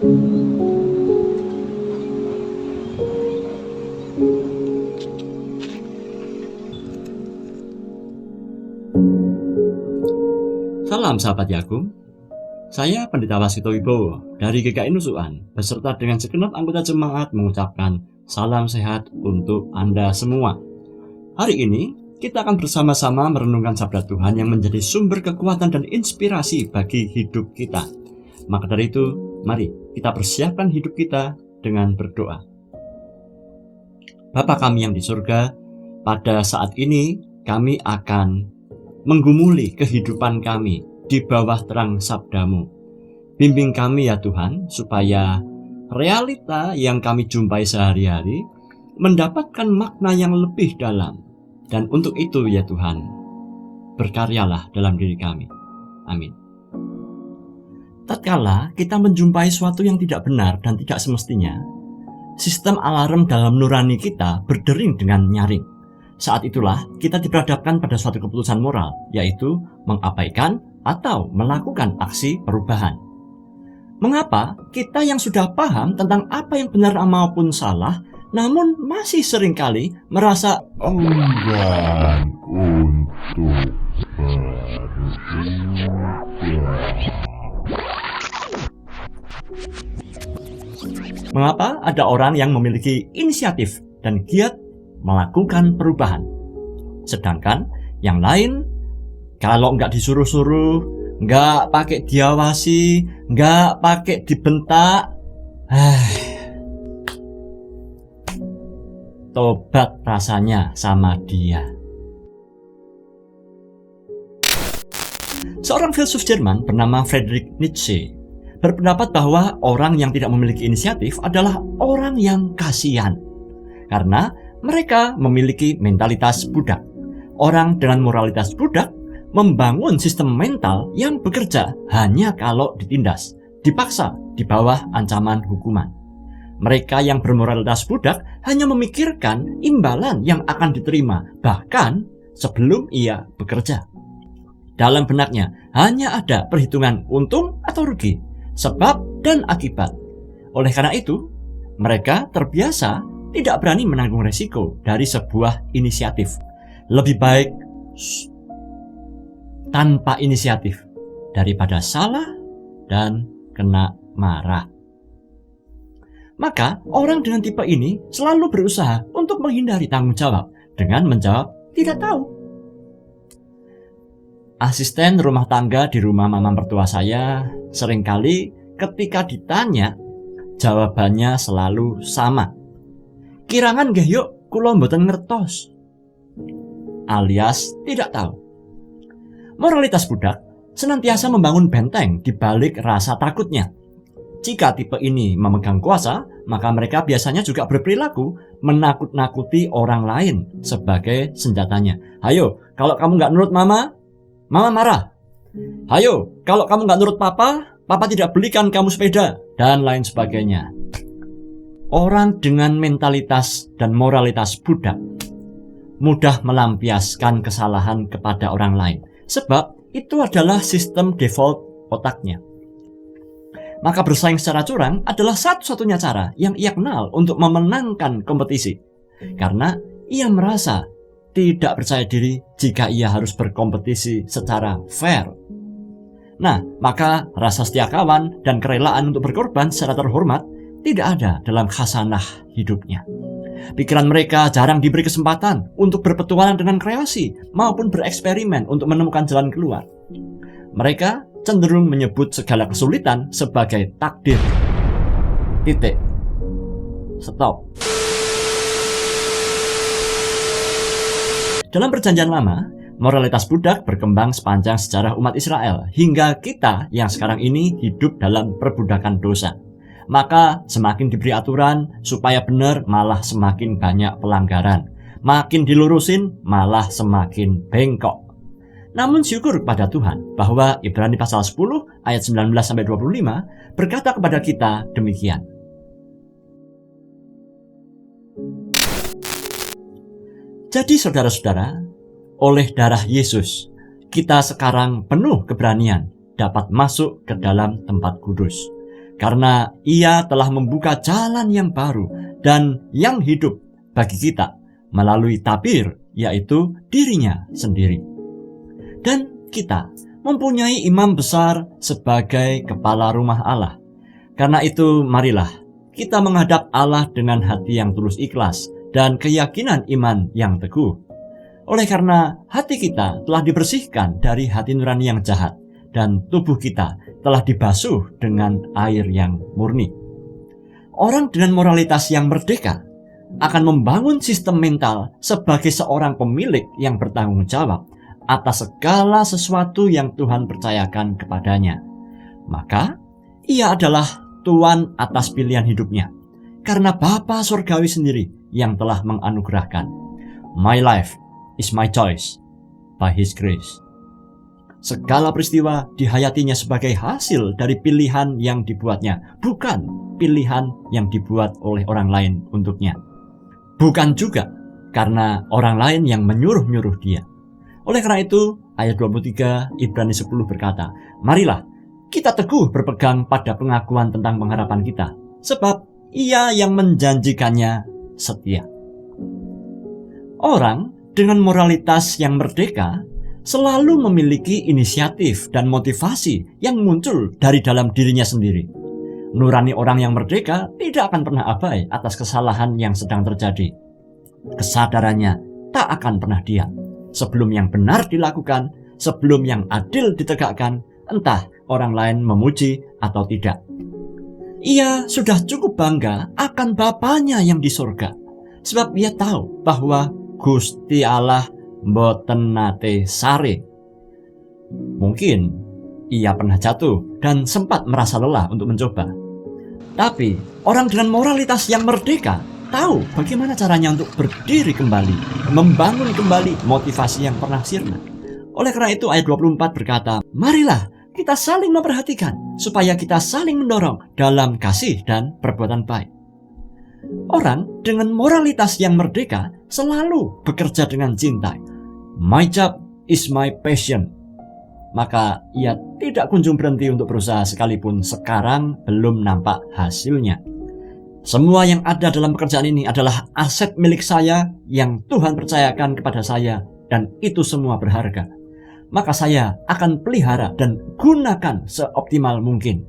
Salam sahabat Yakum, saya Pendeta Wasito Wibowo dari GKI Nusukan beserta dengan segenap anggota jemaat mengucapkan salam sehat untuk Anda semua. Hari ini kita akan bersama-sama merenungkan sabda Tuhan yang menjadi sumber kekuatan dan inspirasi bagi hidup kita. Maka dari itu, mari kita persiapkan hidup kita dengan berdoa. Bapa kami yang di surga, pada saat ini kami akan menggumuli kehidupan kami di bawah terang sabda-Mu. Bimbing kami ya Tuhan, supaya realita yang kami jumpai sehari-hari mendapatkan makna yang lebih dalam. Dan untuk itu ya Tuhan, berkaryalah dalam diri kami. Amin. Tatkala kita menjumpai sesuatu yang tidak benar dan tidak semestinya, sistem alarm dalam nurani kita berdering dengan nyaring. Saat itulah kita diperhadapkan pada suatu keputusan moral, yaitu mengabaikan atau melakukan aksi perubahan. Mengapa kita yang sudah paham tentang apa yang benar maupun salah, namun masih seringkali merasa enggan untuk berubah? Mengapa ada orang yang memiliki inisiatif dan giat melakukan perubahan, sedangkan yang lain kalau nggak disuruh-suruh, nggak pakai diawasi, nggak pakai dibentak, tobat rasanya sama dia. Seorang filsuf Jerman bernama Friedrich Nietzsche berpendapat bahwa orang yang tidak memiliki inisiatif adalah orang yang kasihan, karena mereka memiliki mentalitas budak. Orang dengan moralitas budak membangun sistem mental yang bekerja hanya kalau ditindas, dipaksa di bawah ancaman hukuman. Mereka yang bermoralitas budak hanya memikirkan imbalan yang akan diterima, bahkan sebelum ia bekerja. Dalam benaknya hanya ada perhitungan untung atau rugi, sebab dan akibat. Oleh karena itu, mereka terbiasa tidak berani menanggung resiko dari sebuah inisiatif. Lebih baik tanpa inisiatif daripada salah dan kena marah. Maka orang dengan tipe ini selalu berusaha untuk menghindari tanggung jawab dengan menjawab tidak tahu. Asisten rumah tangga di rumah mama mertua saya seringkali ketika ditanya, jawabannya selalu sama. Kirangan nggih yuk, kula mboten ngertos. Alias tidak tahu. Moralitas budak senantiasa membangun benteng di balik rasa takutnya. Jika tipe ini memegang kuasa, maka mereka biasanya juga berperilaku menakut-nakuti orang lain sebagai senjatanya. Hayo, kalau kamu nggak nurut mama, mama marah. Hayo, kalau kamu nggak nurut papa, papa tidak belikan kamu sepeda, dan lain sebagainya. Orang dengan mentalitas dan moralitas budak mudah melampiaskan kesalahan kepada orang lain, sebab itu adalah sistem default otaknya. Maka bersaing secara curang adalah satu-satunya cara yang ia kenal untuk memenangkan kompetisi, karena ia merasa tidak percaya diri jika ia harus berkompetisi secara fair. Nah, maka rasa setia kawan dan kerelaan untuk berkorban secara terhormat tidak ada dalam khasanah hidupnya. Pikiran mereka jarang diberi kesempatan untuk berpetualang dengan kreasi maupun bereksperimen untuk menemukan jalan keluar. Mereka cenderung menyebut segala kesulitan sebagai takdir. Titik. Stop. Dalam Perjanjian Lama, moralitas budak berkembang sepanjang sejarah umat Israel hingga kita yang sekarang ini hidup dalam perbudakan dosa. Maka semakin diberi aturan supaya benar, malah semakin banyak pelanggaran. Makin dilurusin, malah semakin bengkok. Namun syukur kepada Tuhan bahwa Ibrani pasal 10 ayat 19-25 berkata kepada kita demikian. Jadi saudara-saudara, oleh darah Yesus, kita sekarang penuh keberanian dapat masuk ke dalam tempat kudus. karena Ia telah membuka jalan yang baru dan yang hidup bagi kita melalui tabir, yaitu dirinya sendiri. Dan kita mempunyai imam besar sebagai kepala rumah Allah. Karena itu marilah kita menghadap Allah dengan hati yang tulus ikhlas dan keyakinan iman yang teguh. Oleh karena hati kita telah dibersihkan dari hati nurani yang jahat dan tubuh kita telah dibasuh dengan air yang murni. Orang dengan moralitas yang merdeka akan membangun sistem mental sebagai seorang pemilik yang bertanggung jawab atas segala sesuatu yang Tuhan percayakan kepadanya. Maka ia adalah tuan atas pilihan hidupnya, karena Bapa Surgawi sendiri yang telah menganugerahkan. My life is my choice by His grace. Segala peristiwa dihayatinya sebagai hasil dari pilihan yang dibuatnya, bukan pilihan yang dibuat oleh orang lain untuknya. Bukan juga karena orang lain yang menyuruh-nyuruh dia. Oleh karena itu, ayat 23 Ibrani 10 berkata, marilah kita teguh berpegang pada pengakuan tentang pengharapan kita, sebab Ia yang menjanjikannya setia. Orang dengan moralitas yang merdeka selalu memiliki inisiatif dan motivasi yang muncul dari dalam dirinya sendiri. Nurani orang yang merdeka tidak akan pernah abai atas kesalahan yang sedang terjadi. Kesadarannya tak akan pernah diam. Sebelum yang benar dilakukan, sebelum yang adil ditegakkan, entah orang lain memuji atau tidak. Ia sudah cukup bangga akan Bapanya yang di surga, sebab ia tahu bahwa Gusti Allah mboten nate sare. Mungkin ia pernah jatuh dan sempat merasa lelah untuk mencoba. Tapi orang dengan moralitas yang merdeka tahu bagaimana caranya untuk berdiri kembali, membangun kembali motivasi yang pernah sirna. Oleh karena itu ayat 24 berkata, marilah kita saling memperhatikan supaya kita saling mendorong dalam kasih dan perbuatan baik. Orang dengan moralitas yang merdeka selalu bekerja dengan cinta. My job is my passion. Maka ia tidak kunjung berhenti untuk berusaha sekalipun sekarang belum nampak hasilnya. Semua yang ada dalam pekerjaan ini adalah aset milik saya yang Tuhan percayakan kepada saya, dan itu semua berharga. Maka saya akan pelihara dan gunakan seoptimal mungkin.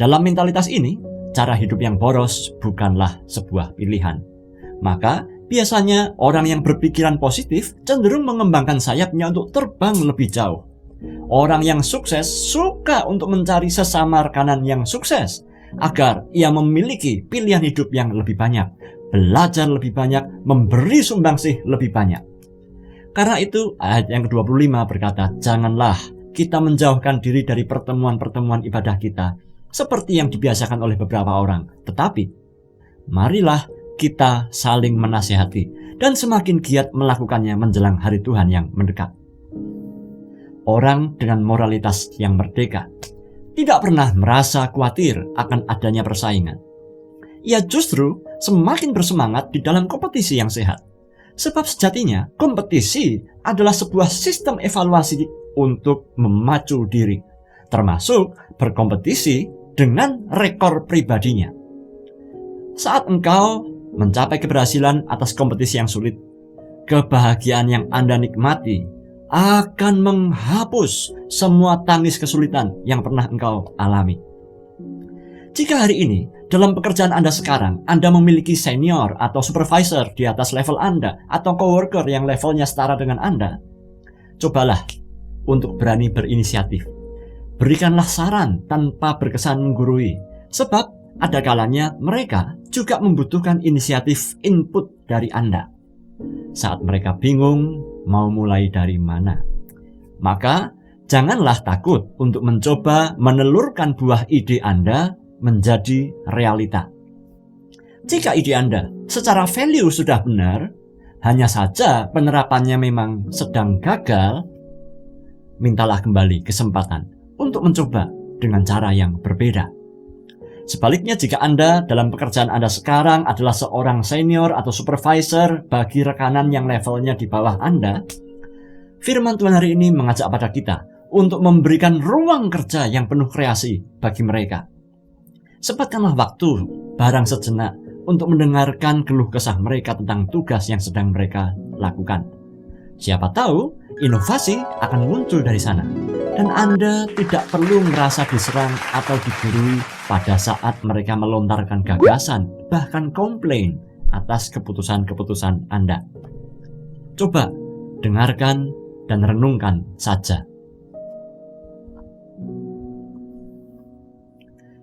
Dalam mentalitas ini, cara hidup yang boros bukanlah sebuah pilihan. Maka biasanya orang yang berpikiran positif cenderung mengembangkan sayapnya untuk terbang lebih jauh. Orang yang sukses suka untuk mencari sesama rekanan yang sukses, agar ia memiliki pilihan hidup yang lebih banyak, belajar lebih banyak, memberi sumbangsih lebih banyak. Karena itu ayat yang ke-25 berkata, janganlah kita menjauhkan diri dari pertemuan-pertemuan ibadah kita seperti yang dibiasakan oleh beberapa orang, tetapi marilah kita saling menasihati dan semakin giat melakukannya menjelang hari Tuhan yang mendekat. Orang dengan moralitas yang merdeka tidak pernah merasa khawatir akan adanya persaingan. Ia justru semakin bersemangat di dalam kompetisi yang sehat. Sebab sejatinya kompetisi adalah sebuah sistem evaluasi untuk memacu diri, termasuk berkompetisi dengan rekor pribadinya. Saat engkau mencapai keberhasilan atas kompetisi yang sulit, kebahagiaan yang Anda nikmati akan menghapus semua tangis kesulitan yang pernah engkau alami. Jika hari ini dalam pekerjaan Anda sekarang, Anda memiliki senior atau supervisor di atas level Anda, atau coworker yang levelnya setara dengan Anda, cobalah untuk berani berinisiatif. Berikanlah saran tanpa berkesan menggurui, sebab ada kalanya mereka juga membutuhkan inisiatif input dari Anda. Saat mereka bingung mau mulai dari mana, maka janganlah takut untuk mencoba menelurkan buah ide Anda menjadi realita. Jika ide Anda secara value sudah benar, hanya saja penerapannya memang sedang gagal, mintalah kembali kesempatan untuk mencoba dengan cara yang berbeda. Sebaliknya, jika Anda dalam pekerjaan Anda sekarang adalah seorang senior atau supervisor bagi rekanan yang levelnya di bawah Anda, firman Tuhan hari ini mengajak pada kita untuk memberikan ruang kerja yang penuh kreasi bagi mereka. Sempatkanlah waktu barang sejenak untuk mendengarkan keluh kesah mereka tentang tugas yang sedang mereka lakukan. Siapa tahu inovasi akan muncul dari sana, dan Anda tidak perlu merasa diserang atau digurui pada saat mereka melontarkan gagasan, bahkan komplain atas keputusan-keputusan Anda. Coba dengarkan dan renungkan saja.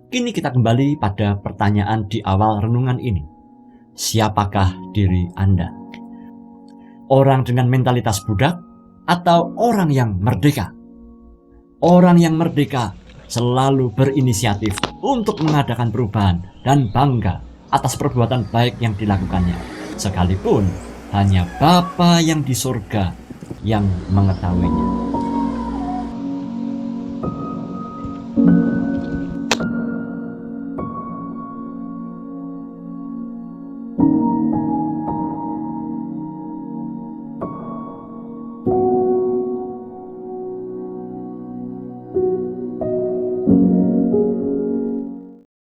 Kini kita kembali pada pertanyaan di awal renungan ini. Siapakah diri Anda? Orang dengan mentalitas budak atau orang yang merdeka? Orang yang merdeka selalu berinisiatif untuk mengadakan perubahan dan bangga atas perbuatan baik yang dilakukannya, sekalipun hanya Bapa yang di surga yang mengetahuinya.